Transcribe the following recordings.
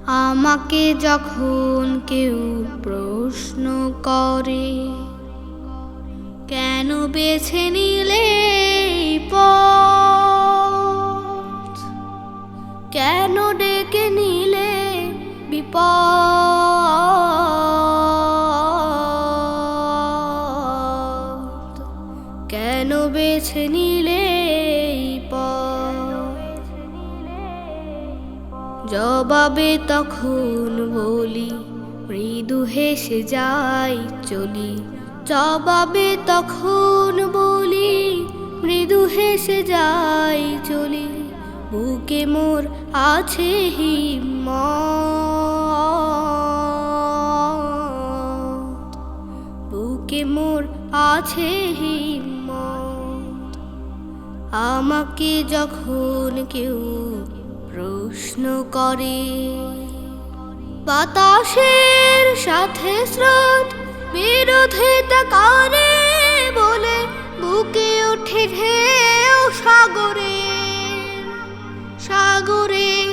আমাকে যখন কেউ প্রশ্ন করে, কেন বেছে নিলে এই পথ, কেন ডেকে নিলে বিপদ, কেন বেছে নিলে এই পথ। জবাবে তখন বলি, মৃদু হেসে যাই চলি। জবাবে তখন বলি, মৃদু হেসে যাই চলি। বুকে মোর আছে হিম্মত, বুকে মোর আছে হিম্মত। আমাকে যখন কেউ প্রশ্ন করে, বাতাসের সাথে স্রোত বিরোধিতা করে বলে বুকে ওঠে ঢেউ সাগরের, সাগরের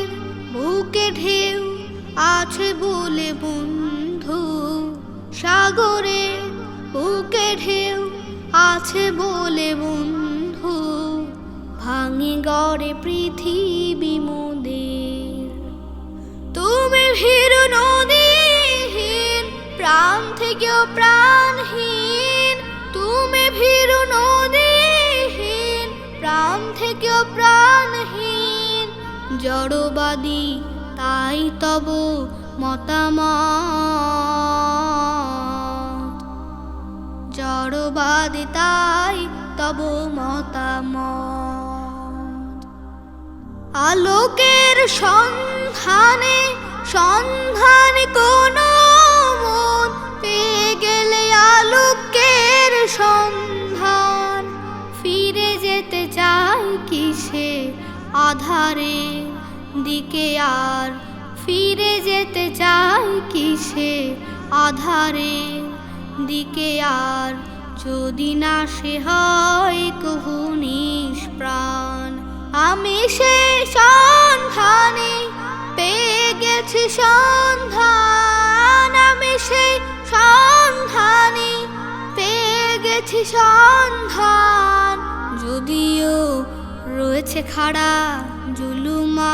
বুকে ঢেউ আছে বলে বন্ধু, সাগরের বুকে ঢেউ আছে বলে বন্ধু। ভাঙে গড়ে পৃথিবী মোদের, তুমি ভীরু নদীহীন, প্রাণ থেকেও প্রাণহীন। তুমি ভীরু নদীহীন, প্রাণ থেকেও প্রাণহীন। জড়বাদী তাই তব মতামত, জড়বাদী তাই তব মতামত। আলোকের সন্ধানে সন্ধানে কোনো মন পেয়ে গেলে আলোকের সন্ধান, ফিরে যেতে চাই কিসে আধারের দিকে আর, ফিরে যেতে চাই কিসে আধারের দিকে আর। যদি না সে হয় কভু নিষ্প্রাণ, আমি সে সন্ধানে পেয়ে গেছি সন্ধান। আমি সেই সন্ধানে পেয়ে গেছি সন্ধান। যদিও রয়েছে খাড়া জুলুমাত,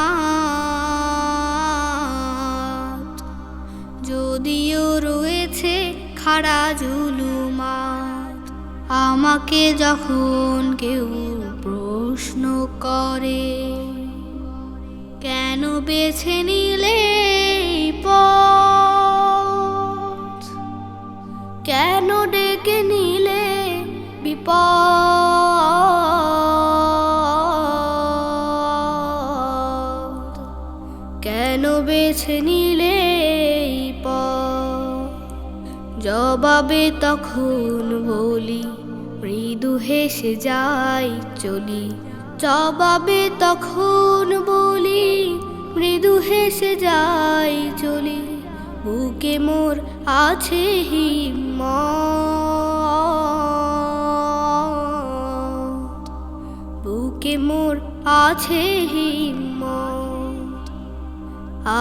যদিও রয়েছে খাড়া জুলুমাত। আমাকে যখন কেউ প্রশ্ন করে, কেন বেছে নিলে এই পথ, কেন ডেকে নিলে বিপদ, কেন বেছে নিলে এই পথ। জবাবে তখন বলি, মৃদু হেসে যাই চলি। জবাবে তখন বলি, মৃদু হেসে যাই চলি। বুকে মোর আছে হিম্মত, বুকে মোর আছে হিম্মত।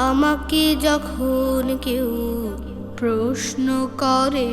আমাকে যখন কেউ প্রশ্ন করে।